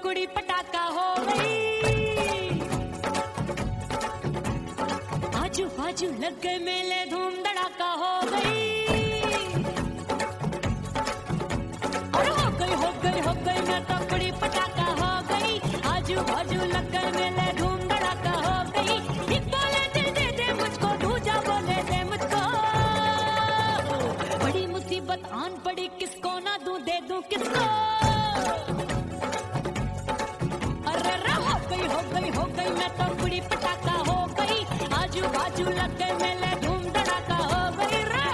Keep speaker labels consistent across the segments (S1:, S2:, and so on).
S1: कुड़ी पटाखा हो गई। आजू बाजू लग गए मेले, धूम धड़ाका हो गई। और हो गई मैं तो कुड़ी पटाखा हो गई। आजू बाजू लग गए मेले, धूम धड़ाका हो गई। एक बोले दिल दे दे मुझको, दूजा बोले दे मुझको। बड़ी मुसीबत आन पड़ी, किसको ना दूं दे दूं किसको। हो गई मैं तो कुड़ी पटाखा हो गई। आजू बाजू लग गए मेले, धूम धड़ाका हो गई रे।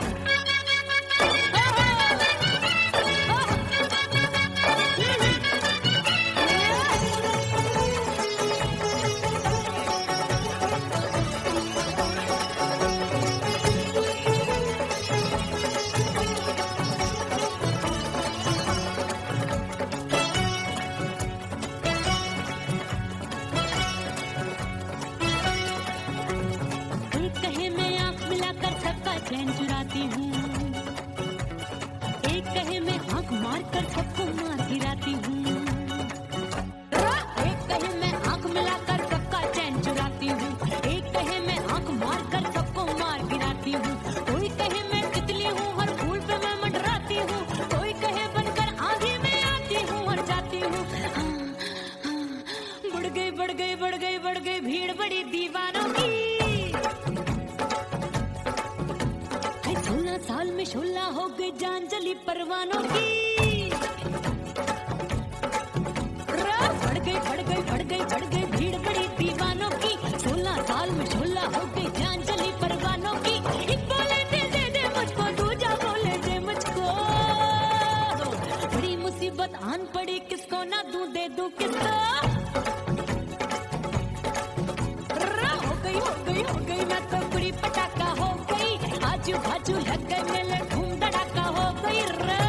S1: चैन चुराती हूँ, एक कहे मैं आंख मार कर सबको मार गिराती हूँ। एक कहे मैं आंख मिलाकर सबका चैन चुराती हूँ, एक कहे मैं आंख मार कर सबको मार गिराती हूँ। कोई कहे मैं तितली हूँ, हर फूल पे मैं मंडराती हूँ। कोई कहे बनकर आगे मैं आती हूँ और जाती हूँ। बढ़ गई भीड़ बड़ी दीवानों की। 16 साल में 16 हो गई जान जली परवानों की। बढ़ गई भीड़ बड़ी दीवानों की। 16 साल में 16 हो गई जान जली परवानों की। एक बोले दिल दे दे मुझको, दूजा बोले दे मुझको। बड़ी मुसीबत आन पड़ी, किसको ना दूं दे दूं किसको। हो गई मैं तो कुड़ी पटाखा हो गई। आजू बाजू लग गए मेले, धूम धड़ाका हो गई रे।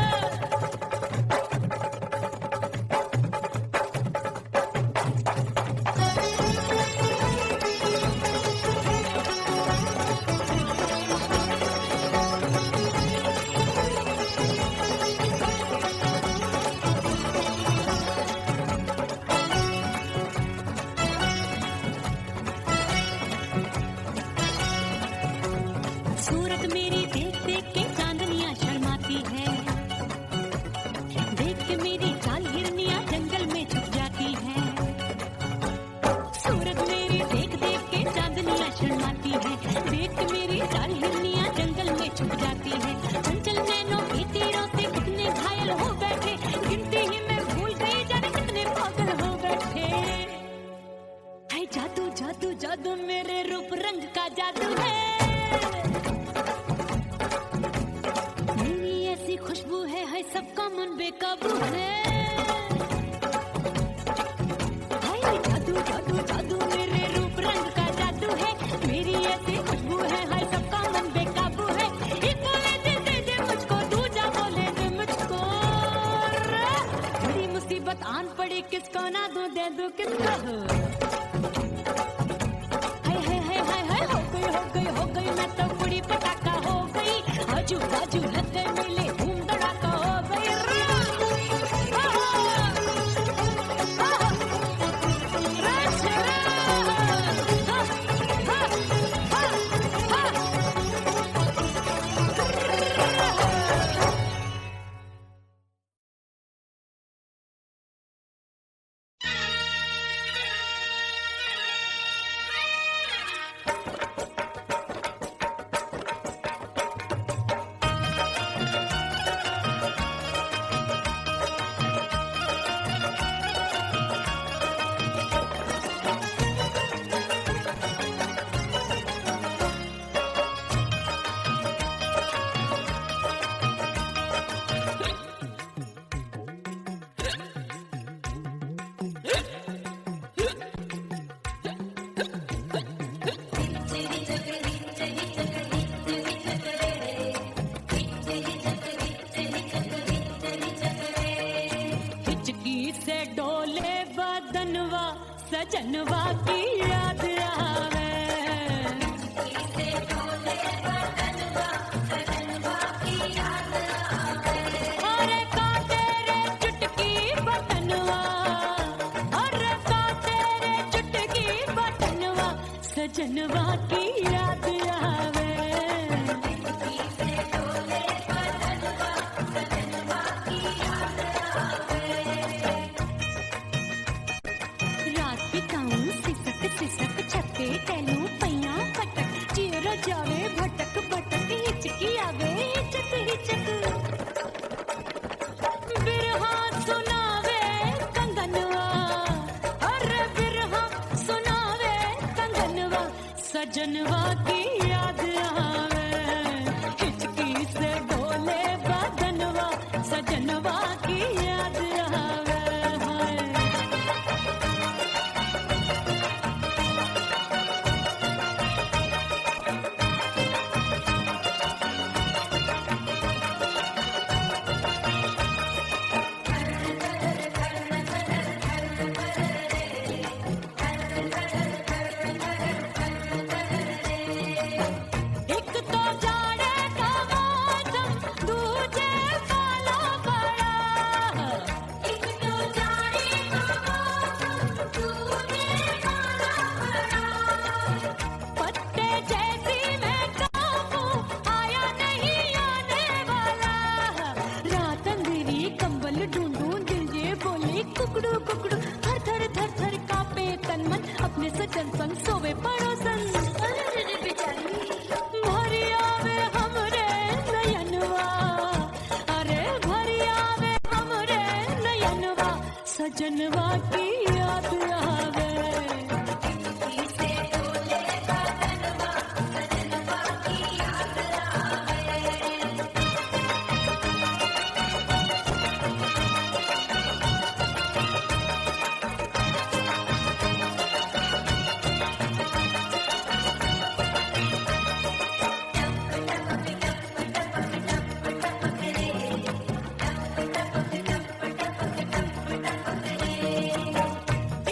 S1: सूरत मेरी देख देख के चांदनियां शर्माती है। देख के मेरी चाल हिरनियां जंगल में छुप जाती है। सूरत मेरी देख देख के चांदनियां शर्माती है। देख के मेरी चाल हिरनियां जंगल में छुप जाती है। चंचल नैनों की तीरों से कितने घायल हो बैठे, गिनती ही मैं भूल गई जाने कितने पागल हो बैठे। है जादू जादू जादू मेरे रूप रंग का जादू है। खुशबू है सबका मन बेकाबू है। हाय जादू जादू जादू मेरे रूप रंग का जादू है। मेरी ऐसी खुशबू है सबका मन बेकाबू है। एक बोले दे दे मुझको, दूजा बोले दे मुझको। बड़ी मुसीबत आन पड़ी, किसको ना दूं दे दूं किसको। हो गई मैं तो कुड़ी पटाखा हो गई। आजू बाजू लग गए मेले, धूम धड़ाका हो गई रे। सजनवा की याद आवे। अरे काटे रे चुटकी बदनवा, सजनवा की याद आवे, हिचकी से डोले बदनवा, सजनवा की याद आवे हाय। एक तो जाड़े का मौसम, दूजे वाला बड़ा, एक तो जाड़े का मौसम, दूजे वाला बड़ा, पत्ते जैसी मैं काबू, आया नहीं आने वाला, रात अंधेरी कंबल ढूंढूं, दिल ये बोले कुकड़ू कुकड़ू, थर थर थर थर कांपे तन मन, अपने सजन संग सोवे पड़ोसन। भरी आवे हमरे नयनवा, अरे भरी आवे हमरे नयनवा, सजनवा की याद आवे।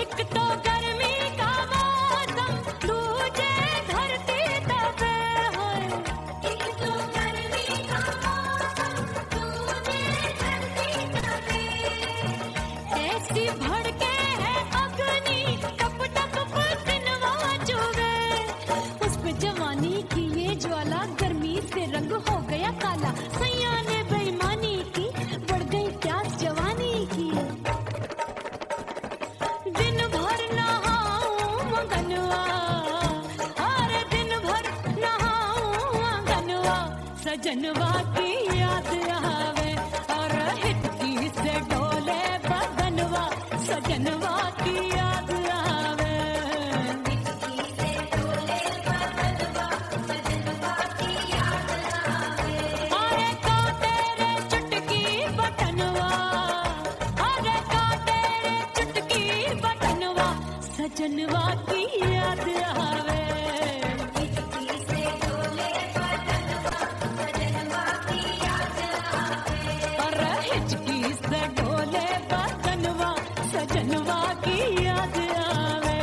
S1: एक तो गर्मी का मौसम, दूजे धरती तपे होए, एक तो गर्मी का मौसम, दूजे धरती तपे, ऐसी भड़के है अग्नि, टप टप पसीनवा चुभे, उस पे जवानी की ये ज्वाला, गर्मी से रंग हो गया काला, सैया ने बेईमानी की, बढ़ गई प्यास जवानी की, दिन भर नहाऊं मगनवा, अरे दिन भर नहाऊं मगनवा, सजनवा की याद आवे, और हिचकी से डोले बदनवा, सजनवा की याद आवे। अरे का तेरे चुटकी बटनवा, अरे का तेरे चुटकी बटनवा, सजनवा की याद आवे। अरे हिचकी से डोले बदनवा, सजनवा की याद आवे।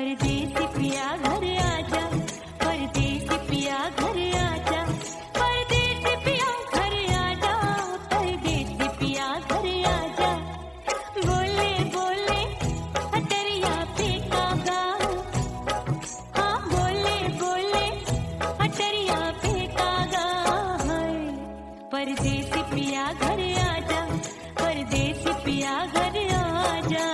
S1: परदेसी पिया घर आजा, परदेसी पिया घर आजा, परदेसी पिया घर आजा, परदेसी पिया घर आजा। बोले बोले अटरिया पे कागा, हाँ बोले बोले अटरिया पे कागा है। परदेसी पिया घर आजा, परदेसी पिया घर आजा।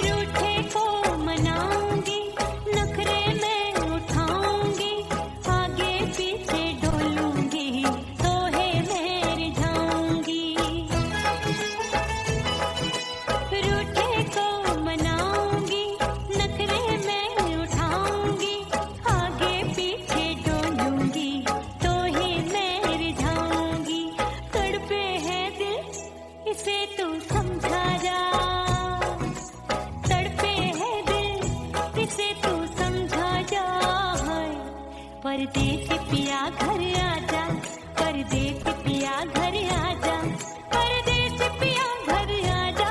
S1: रूठे को मनाऊंगी, नखरे में उठाऊंगी, आगे पीछे डोलूंगी, तोहे में रिझाऊंगी। रूठे को मनाऊंगी, नखरे में उठाऊंगी, आगे पीछे डोलूंगी, तोहे में रिझाऊंगी। तड़पे है दिल इसे तू समझा जा, तड़पे है दिल इसे तू समझा जा। परदेसी पिया घर आजा, परदेसी पिया घर आजा, परदेसी पिया घर आजा,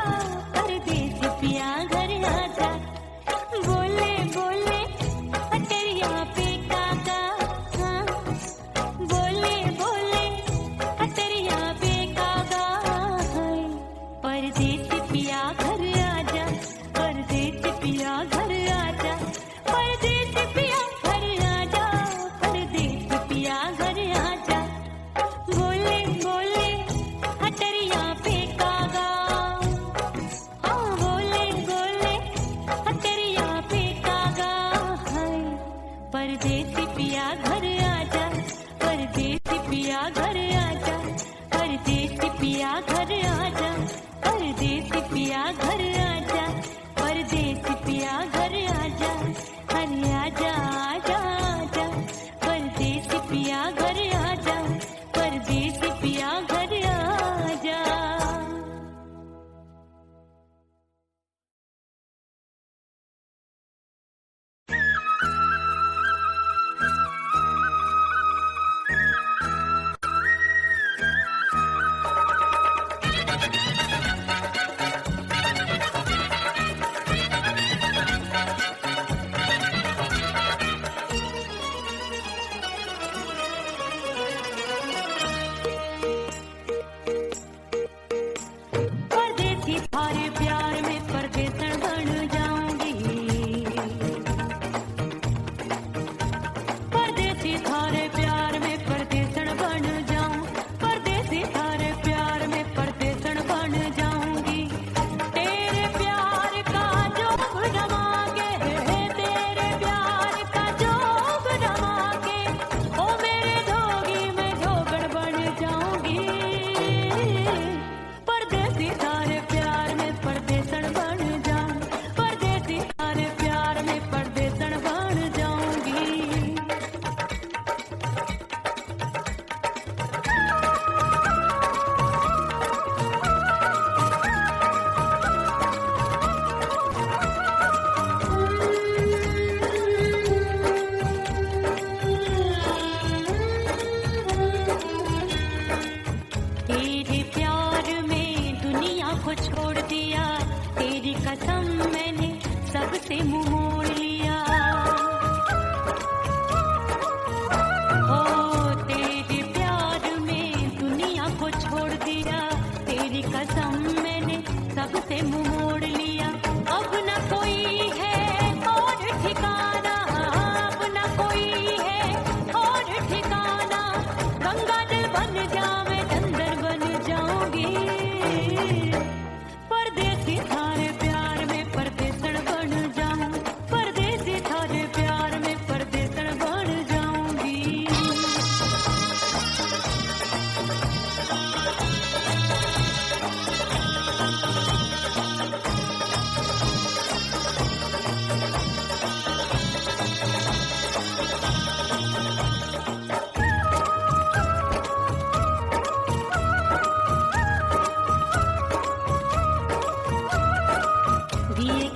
S1: परदेसी पिया घर आजा। बोले बोले अटरिया पे कागा, हाँ बोले बोले अटरिया पे कागा है। परदेसी पिया घर आजा, परदेसी पिया घर आजा, परदेसी पिया घर आजा, परदेसी पिया घर आजा। बोले बोले अटरिया पे कागा, हाँ बोले बोले अटरिया पे कागा है। परदेसी पिया घर आजा, परदेसी पिया घर आजा, परदेसी पिया घर आजा, परदेसी पिया घर आजा, परदेसी पिया घर आजा। अरे आजा आजा आजा, परदेसी पिया घर आजा, परदेसी पिया घर आजा। परदेसी थारे प्यार में परदेसन बन जाऊंगी, परदेसी थारे प्यार में परदेसन बन जाऊं, परदेसी थारे प्यार में परदेसन बन जाऊंगी। तेरे प्यार का जोग जमा के, तेरे प्यार का जोग जमा के, ओ मेरे धोगी में धोगड़ बन जाऊंगी। परदेसी थारे प्यार में परदेसन बन जाऊं, परदेसी थारे प्यार में परदेसन बन जाऊंगी। तेरे प्यार में दुनिया को छोड़ दिया, तेरी कसम मैंने सबसे मुंह मोड़ लिया। हो तेरे प्यार में दुनिया को छोड़ दिया, तेरी कसम मैंने सबसे मुंह मोड़ लिया। अब न कोई है और ठिकाना, अब न कोई है और ठिकाना, गंगा जल बन जावे चंदन बन जाऊंगी। परदेसी थारे प्यार में परदेसन बन जाऊं,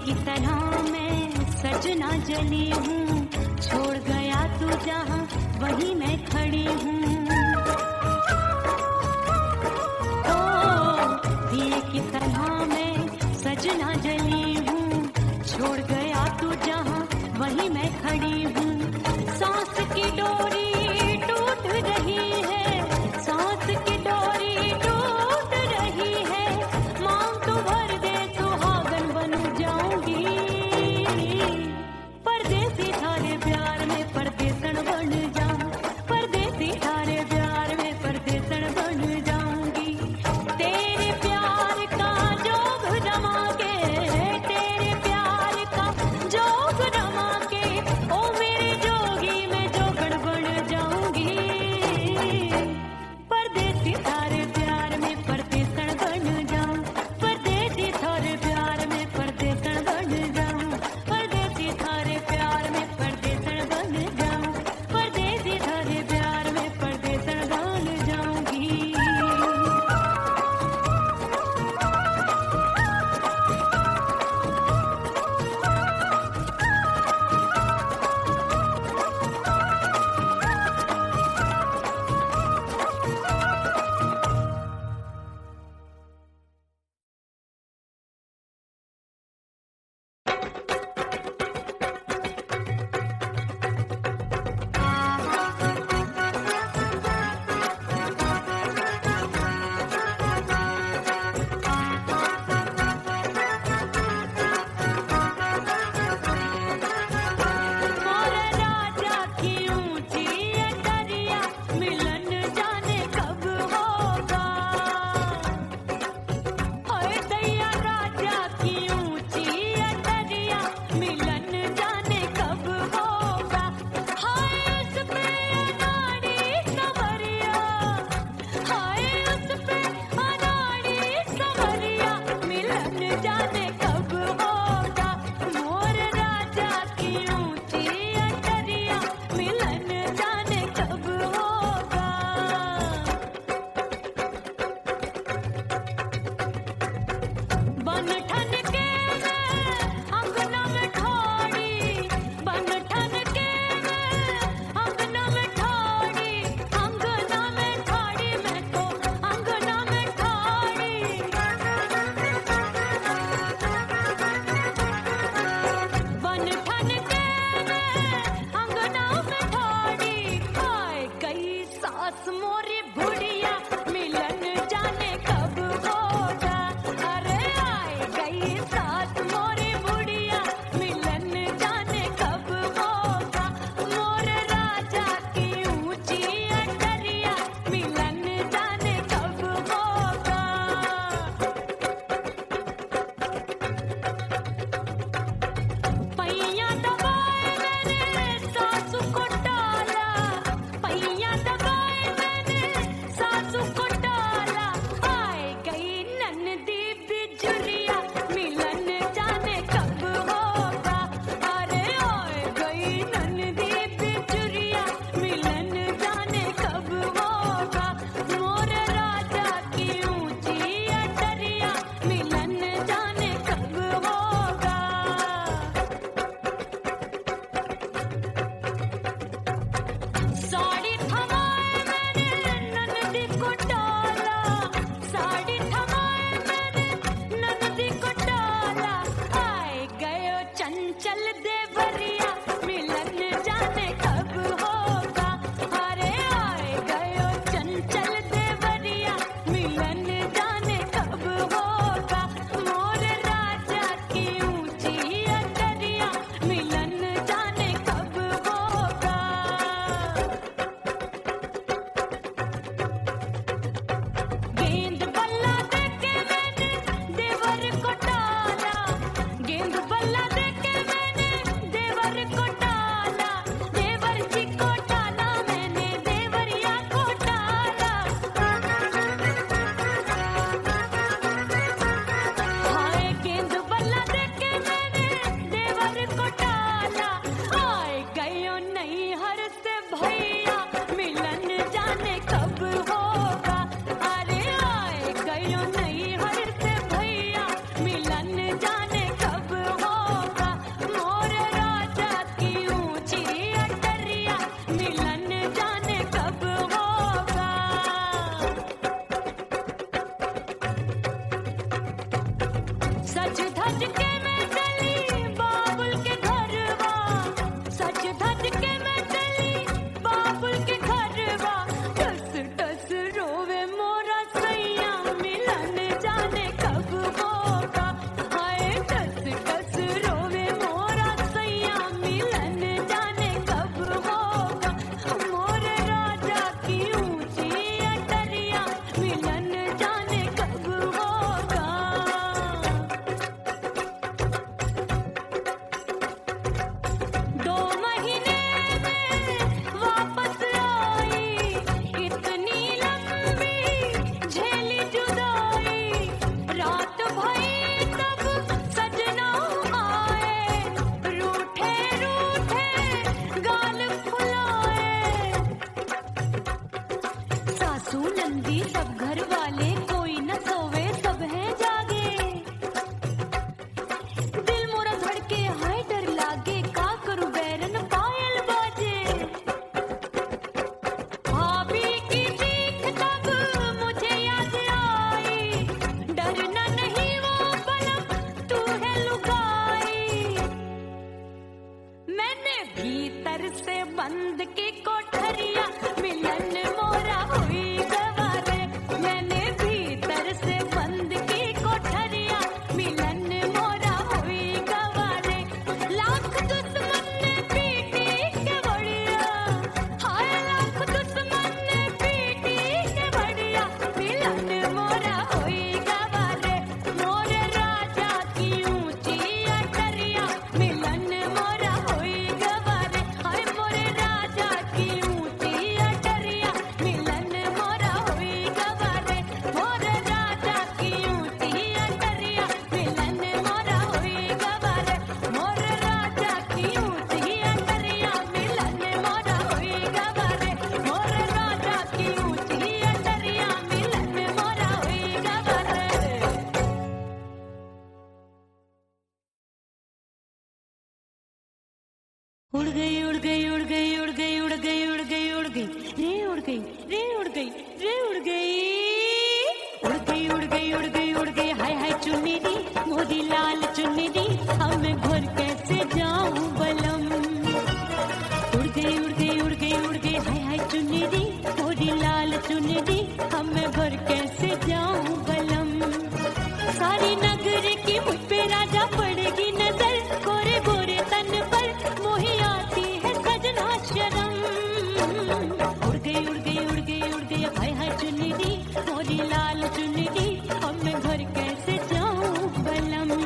S1: की तरह मैं सजना जली हूँ, छोड़ गया तू जहाँ वहीं मैं खड़ी हूँ। ओ दिए की तरह मैं सजना जली हूँ, छोड़ गया तू जहाँ वहीं मैं खड़ी हूँ। सांस की डोरी टूट रही है, सांस की डोरी टूट रही है, मांग तू भर दे सुहागन बन जाऊंगी। परदेसी थारे प्यार में परदेसन बन जाऊं, परदेसी थारे प्यार में परदेसन बन जाऊंगी। तेरे प्यार का जोग रमा के, तेरे प्यार का जोग रमा के, ओ मेरे धज के मैं चली बाबुल के घरवा, सज धज के मैं चली बाबुल के घरवा। टस टस रोवे मोरा सैया मिलन जाने कब होगा। हाय टस टस रोवे मोरा सैया मिलन जाने कब होगा। मोरे राजा की ऊंची अटरिया मिलन जाने कब होगा। 2 महीने में वापस आई, इतनी लंबी झेली जुदाई। रात भई तब सजना आए, रूठे रूठे गाल फुलाए। सासू नंदी सब घर वाले कोई न सोवे सब हैं जागे। दिल मोरा धड़के हाय डर लागे, का करूं बैरन पायल बाजे। भाभी की चीख तब मुझे याद आई, डरना नहीं वो बलम तू है लुगाई। मैंने भीतर से बंद की कोठरिया मिलन मोरा हुई गवारे। मैंने भीतर से बंद की कोठरिया मिलन मोरा हुई गवारे। लाख दुश्मन ने पीटी के बढ़िया, हाय लाख दुश्मन ने पीटी के बढ़िया। मिलन मोरा हुई गवारे, मोरे राजा की ऊंची अटरिया मिलन मोरा हुई गवारे। हाय मोरे राजा की ऊंची अटरिया मिलन मोरा हुई गवारे। मोरे राजा की ऊंची अटरिया मिलन मोरा हुई गवारे। मोरे राजा की ऊंची अटरिया मिलन मोरा हुई गवारे। मोरे राजा की ऊंची अटरिया मिलन मोरा हुई गवारे। उड़ गई उड़ गई उड़ गई उड़ गई उड़ गई उड़ गई उड़ गई रे उड़ गई रे उड़ गई रे उड़ गई उड़ गई उड़ गई उड़ गई उड़ गई। हाय हाय चुन्नी दी मोदी लाल चुन्नी दी, अब मैं घर कैसे जाऊं बलम। उड़ गई उड़ गई उड़ गई उड़ गई हाय हाय चुन्नी दी मोदी लाल चुन्नी दी, अब मैं घर कैसे जाऊं बलम। सारी नगर की मुझ पे राजा पड़ेगी नजर, गोरे गोरे तन पर मोही आती है सजना शरम। उड़ गई उड़ गई उड़ गई उड़ गई हाय हाय चुन्नी दी मोरी लाल चुन्नी दी, अब मैं घर कैसे जाऊं बलम।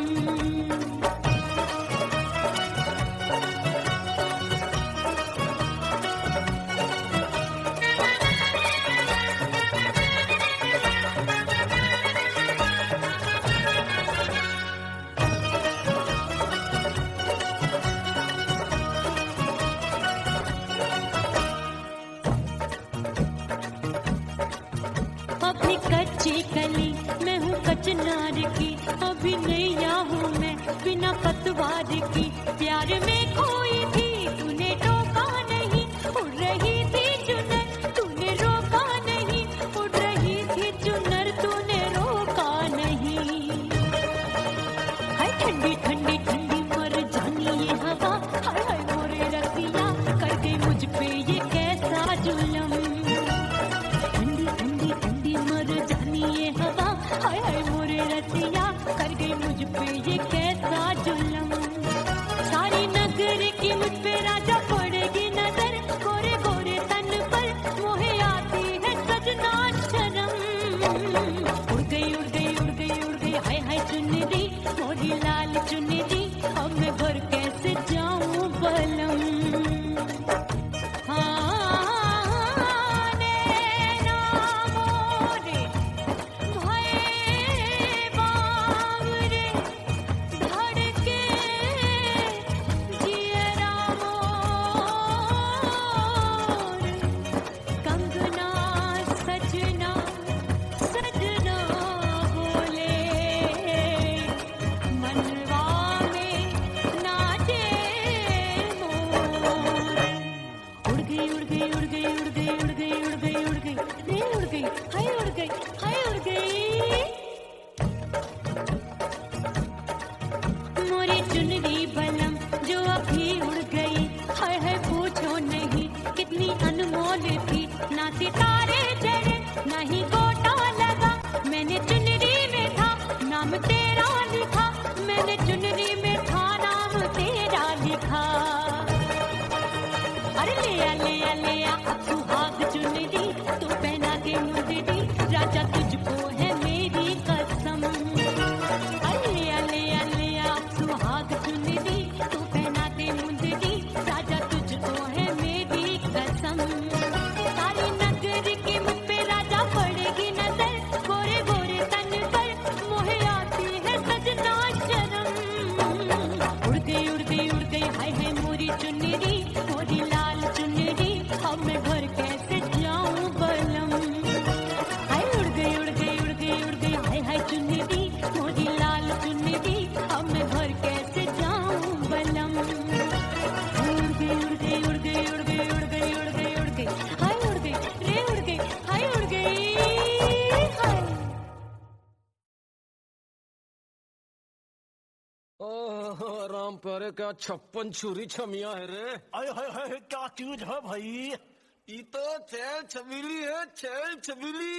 S1: अभी कच्ची कली मैं हूँ कचनार की, अभी नैया हूँ मैं बिना पतवार की। प्यार में खोई थी तूने रोका नहीं, उड़ रही थी चुनर तूने रोका नहीं। उड़ रही थी चुनर तूने रोका नहीं। हाय ठंडी ठंडी ठंडी मर जानी ये हवा, हाय हाय मोरे रसिया कर गई मुझ पे ये कैसा जुलम। ठंडी ठंडी ठंडी मर जानी ये हवा, हाय हाय मोरे रसिया कर गई मुझ पे ये कैसा जुलम। सारी नगर की मुझ पे राजा पड़ेगी नजर, गोरे गोरे तन पर मोहे आती है सजना शरम। उड़ गई उड़ गई उड़ गई उड़ गई हाय हाय चुन्नी दी मोरी लाल चुन्नी दी, अब मैं घर कैसे जाऊं बलम। धड़के जियरा चुनरी बलम जो अभी उड़ गई, हाय हाय पूछो नहीं कितनी अनमोल थी। ना सितारे जड़े ना ही गोटा लगा, मैंने चुनरी में था नाम तेरा लिखा, मैंने चुनरी में था नाम तेरा लिखा। अरे ले आ अब सुहाग चुनरी, तू पहना के मुझे दी, राजा तुझको है मेरी कसम। अरे ले आ सुहाग चुनरी, तू पहना के मुझे दी, राजा तुझको है मेरी कसम। सारी नगर की मुझ पे राजा पड़ेगी नजर, गोरे गोरे तन पर मोहे आती है सजना शर्म। उड़ गई हाय हाय मोरी चुनरी, मोरी लाल चुनरी, अब मैं घर कैसे जाऊं बलम। हाय उड़ गई हाय हाय चुनरी, मोरी लाल चुनरी, अब मैं घर कैसे जाऊं बलम। उड़ गई हाय उड़ गई रे उड़ गई हाय उड़ गई हाय।
S2: ओह राम प्यारे, क्या 56 छुरी छमिया है रे।
S3: हाय हाय हाय, क्या चीज है भाई?
S2: ये तो छैल छबीली है, छैल छबीली।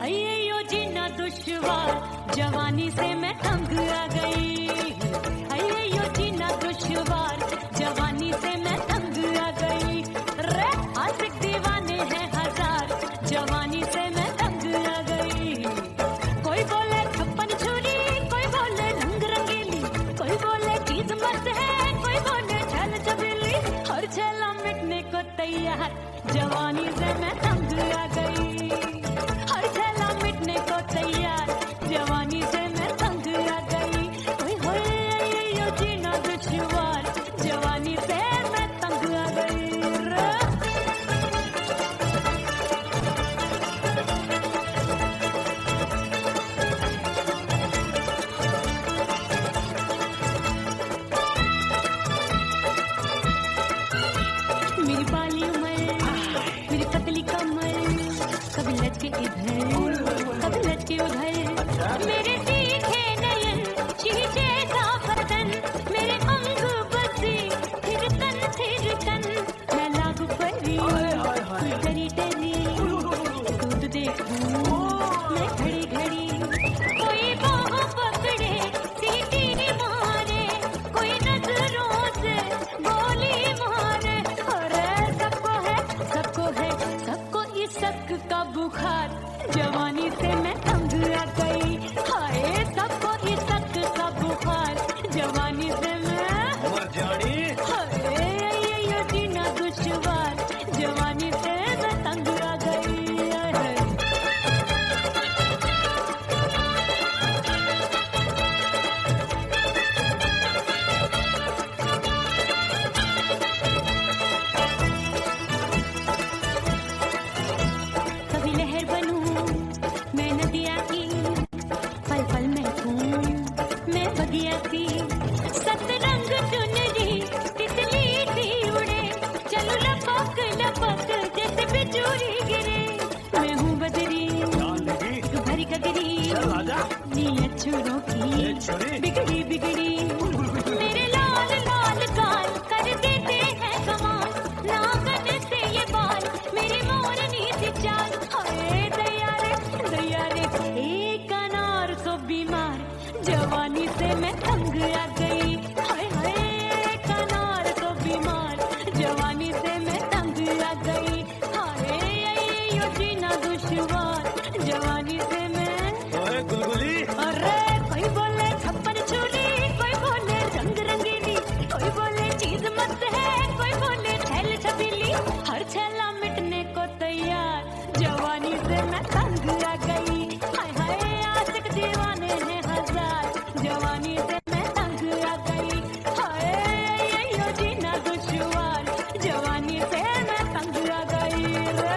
S1: अय्यो जीना दुश्वार, जवानी से मैं तंग आ गई। अय्यो जीना दुश्वार, जवानी से मैं तंग आ गई। रे आशिक दीवाने हैं हजार, जवानी से मैं तंग आ गई। कोई बोले 56 छुरी, कोई बोले रंग रंगीली, कोई बोले चीज मस्त है, कोई बोले छल छबीली। हर छेला मिटने को तैयार, जवानी से मैं तंग आ गई। हर छेला मिटने को तैयार, जवानी से मैं तंग आ गई। ओए होए यो जीना दुश्वार, जवानी से मैं तंग आ गई रे। मेरी बाली उमर, मेरी पतली कमर, कभी लचके इधर कभी लचके उधर। मेरे तीखे नयन शीशे का बदन, मेरे अंग बसे थिरकन। मैं लागू परी करी टरी, दूध देखूं मैं घड़ी घड़ी। कोई बाहों पकड़े सीटी मारे, कोई नजरों से गोली मारे। अरे सबको इस शक का बुखार, जवानी से मैं तंग आ गई। हाय सबको इस शक का बुखार, जवानी से मैं
S3: मर जानी।
S1: हाय ये जीना दुश्वार, जवानी से मैं तंग आ गई। हाय। कभी लहर बनूं मैं नदिया की, पल पल महकूं मैं बगिया की। सतरंग चुनरी तितली सी उड़े, चलो लपक लपक जैसे बिजली गिरे। मैं हूँ बदरी तू भरी कगरी, नी अछूरों की बिगड़ी बिगड़ी। मेरे लाल लाल गाल कर देते हैं कमाल, नागन से ये बाल मेरी मोरनी सी चाल। हाय दैया रे एक अनार तो बीमार, जवानी से मैं तंग आ गई। हाय हाय एक अनार तो बीमार, जवानी से मैं तंग आ गई। हाय यो जीना दुश्वार, जवानी से मैं।
S3: ओए गुलगुली,
S1: अरे कोई बोले 56 छुरी, कोई बोले रंग रंगीली, कोई बोले चीज मस्त है, कोई बोले छैल छबीली। हर छेला मिटने को तैयार, जवानी से मैं तंग आ गई। हाय हाय आशिक दीवाने हैं हजार, जवानी से मैं तंग आ गई। हाय यो जीना दुश्वार, जवानी से मैं तंग आ गई रे।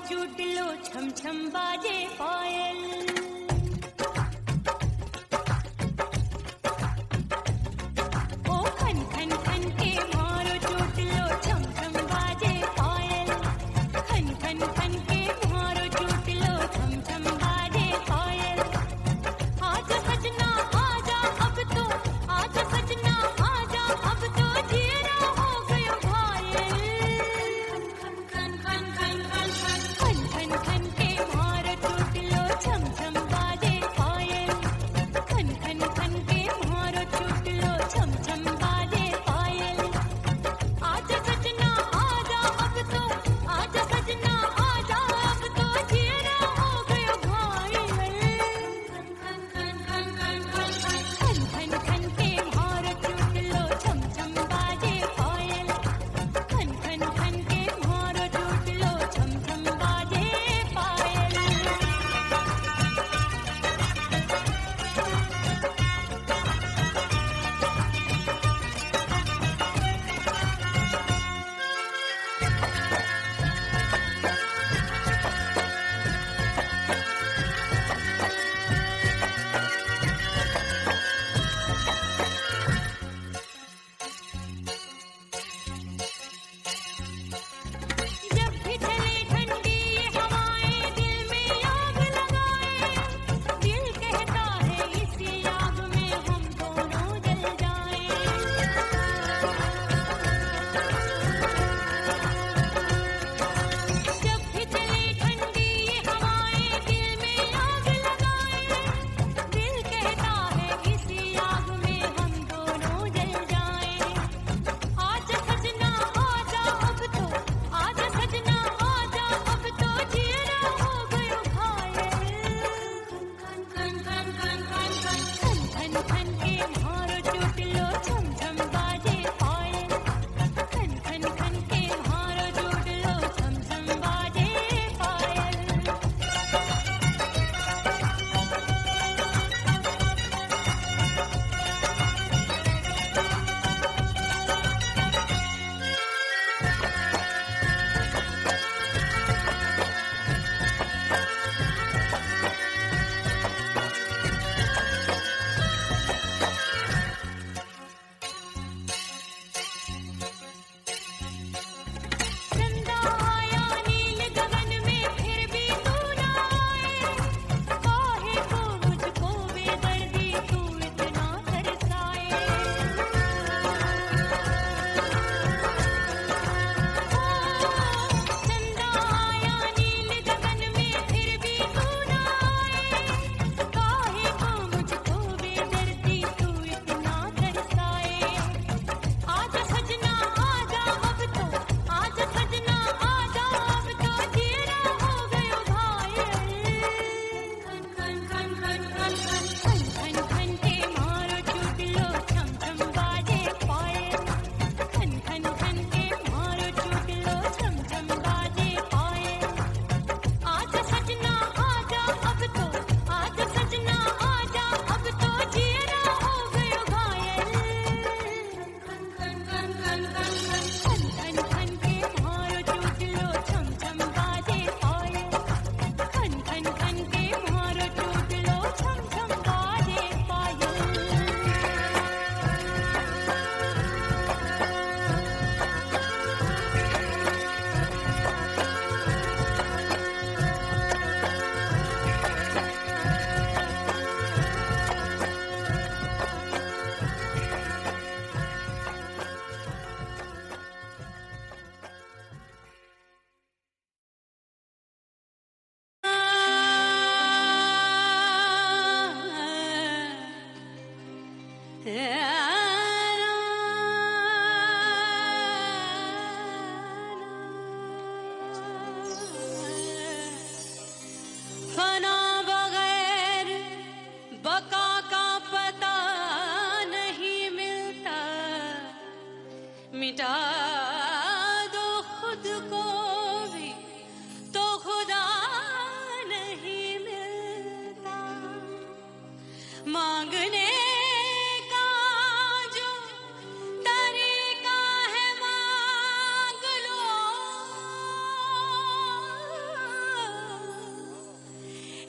S1: चूट लो छम छम बाजे पायल ओ खन खन खन के मारो चूट लो छम छम बाजे पायल खन खन खन के मारो चूट लो छम छम बाजे पायल आजा सजना आजा अब तो आजा सजना आजा अब तो जीरा हो गयो घायल खन खन खन खन खन खन खन खन के मारो चूट लो छम छम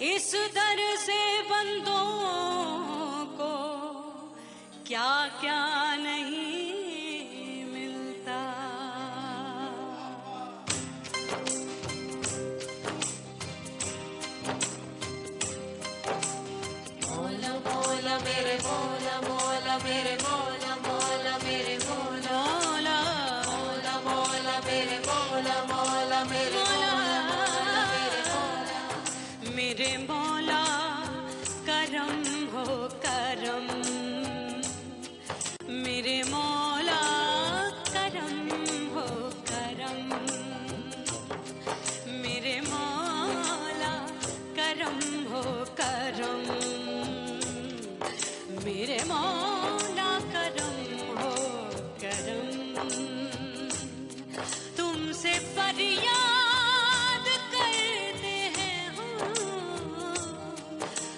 S1: इस दर से बंदों को क्या क्या नहीं मिलता। मौला मौला मेरे मौला मौला मेरे मौला मौला मेरे मौला मौला मौला मेरे मौला मौला मेरे मौला मेरे मौला करम हो करम। मेरे मौला करम हो करम। मेरे मौला करम हो करम। मेरे मौला करम हो करम। तुमसे फरियाद करते हैं हम।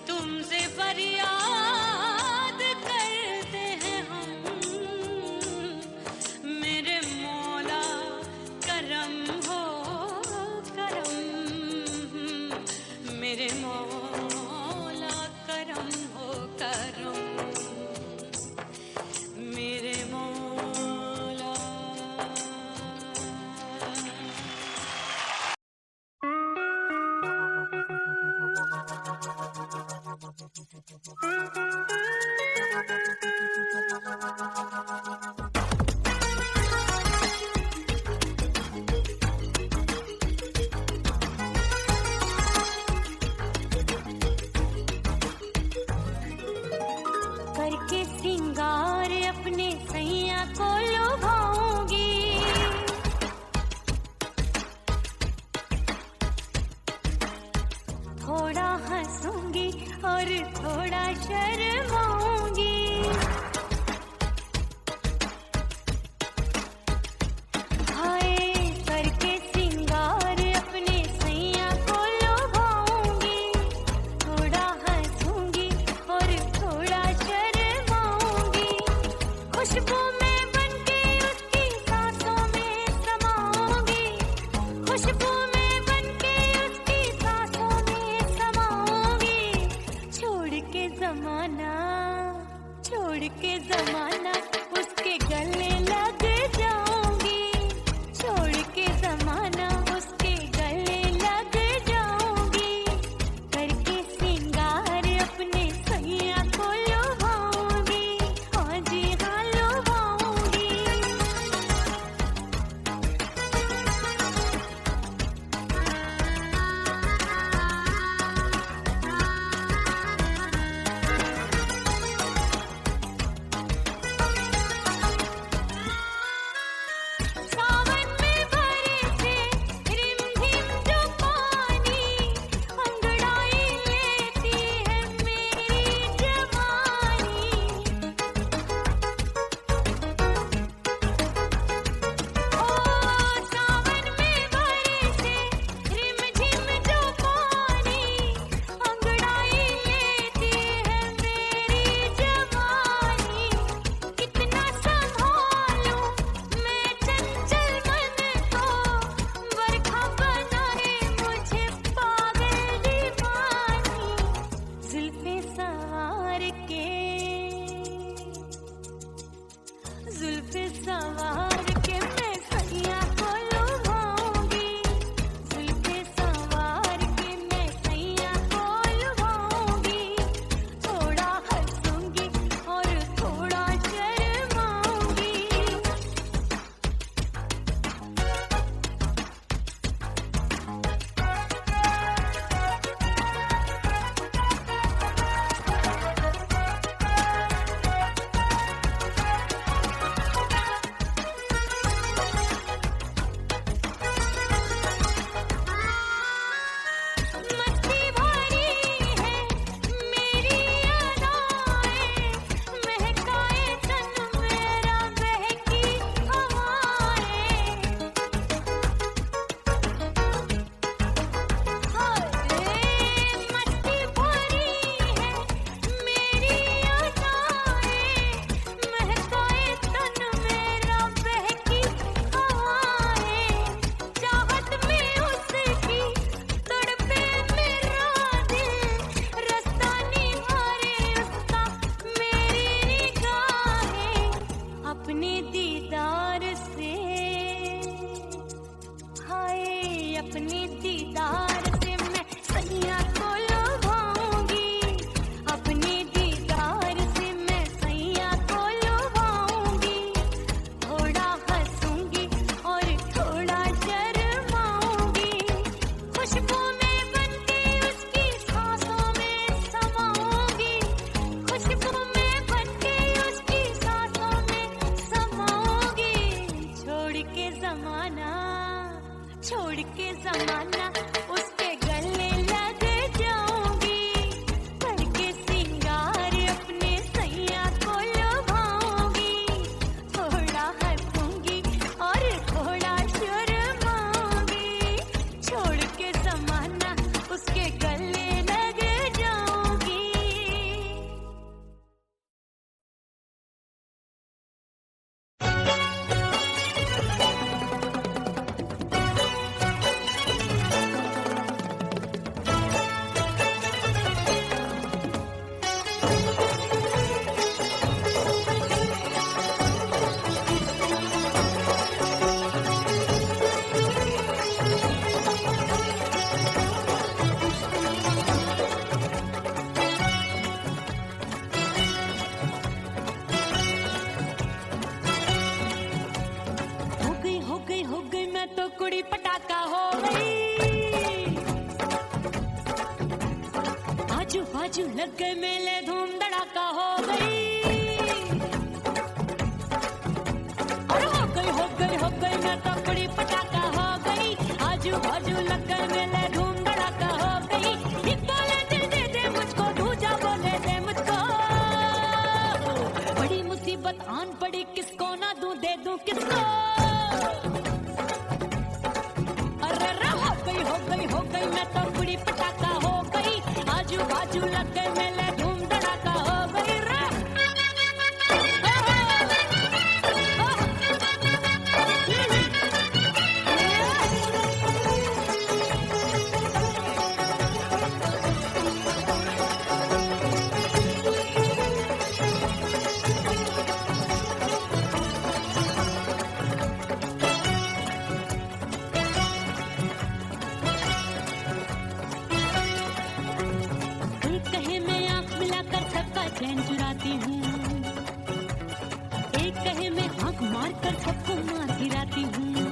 S1: तुमसे फरियाद करते हैं हम। मेरे मौला करम हो करम। मेरे मौला करम हो करम। मेरे मौला। करके सिंगार अपने सैया को लुभाऊंगी। थोड़ा हंसूंगी और थोड़ा शर्माऊंगी। हाय करके सिंगार अपने सैया को लुभाऊंगी। थोड़ा हंसूंगी और थोड़ा शर्माऊंगी। खुशबू में बनके उसकी सांसों में समाऊंगी। खुशबू में बनके उसकी सांसों में समाऊंगी। छोड़ के जमाना दीवाना, छोड़ के जमाना उसके गले लग जाऊंगी, करके सिंगार अपने सैया को लुभाऊंगी, थोड़ा हंसूंगी और थोड़ा शर्माऊंगी, छोड़ के जमाना उसके गले लग जाऊंगी। हो गई मैं तो कुड़ी पटाखा हो गई, आजू बाजू लग गए मेले धूम धड़ाका हो गई, और हो गई मैं तो कुड़ी पटाखा हो गई, आजू बाजू लग गए मेले धूम धड़ाका हो गई, एक बोले दिल दे दे मुझको, दूजा बोले दे मुझको, बड़ी मुसीबत आन पड़ी किसको ना दूं दे दूं किसको, हो गई मैं तो कुड़ी पटाखा हो गई, आजू बाजू लग गए मेले धूम धड़ाका हो गई रे। चैन चुराती हूँ, एक कहे मैं आंख मार कर सबको मार गिराती हूँ,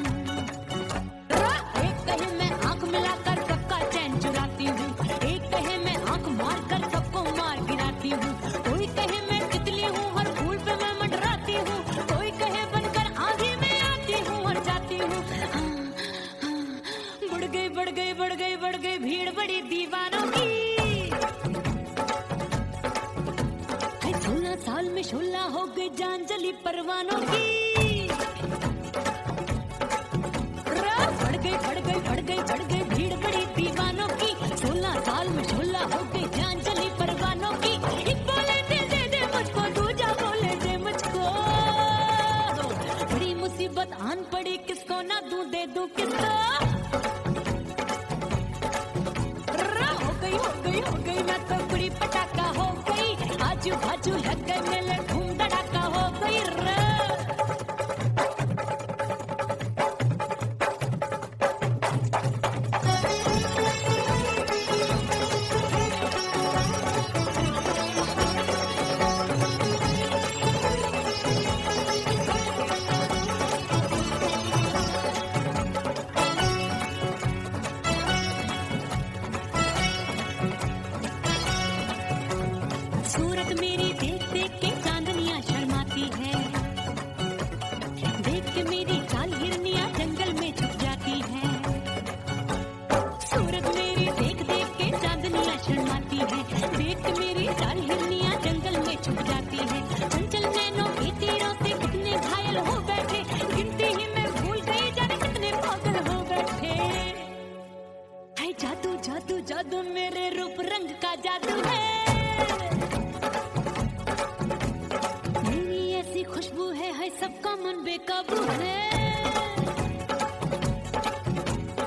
S1: एक कहे मैं आंख मिलाकर सबका चैन चुराती हूँ, एक कहे मैं आंख मार कर सबको मार गिराती हूँ, कोई कहे मैं तितली हूँ हर फूल पे मैं मंडराती हूँ, कोई कहे बनकर आंधी में आती हूँ और जाती हूँ, बढ़ गई भीड़ बड़ी दीवानों की, 16 साल में 16 हो गई जान जली परवानों की, बढ़ गई भीड़ बड़ी दीवानों की, 16 साल में 16 हो गई जान जली परवानों की, एक बोले दिल दे दे मुझको, दूजा बोले दे मुझको, बड़ी मुसीबत आन पड़ी किसको ना दूं दे दूं किसको, हो गई मैं तो कुड़ी पटाखा हो गई, आजू बाजू लग गए मेले धूम धड़ाका हो गई रे। सूरत मेरी देख देख के चांदनियां शर्माती है, देख के मेरी चाल हिरनियां जंगल में छुप जाती है, सूरत मेरी देख देख के चांदनियां शर्माती है, देख के मेरी चाल हिरनियां जंगल में छुप जाती है, चंचल नैनों के तीरों से कितने घायल हो बैठे, गिनती ही मैं भूल गई जाने कितने पागल हो बैठे, है जादू जादू जादू मेरे रूप रंग का जादू है, खुशबू है सबका मन बेकाबू है,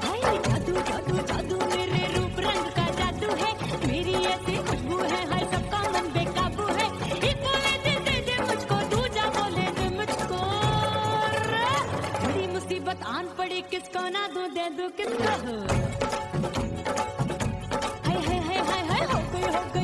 S1: हाय जादू जादू जादू मेरे रूप रंग का जादू है, मेरी ऐसी खुशबू है सबका मन बेकाबू है, एक बोले दिल दे दे मुझको, दूजा बोले दे मुझको, बड़ी मुसीबत आन पड़ी किसको ना दूं दे दूं किसको, हाय हो गई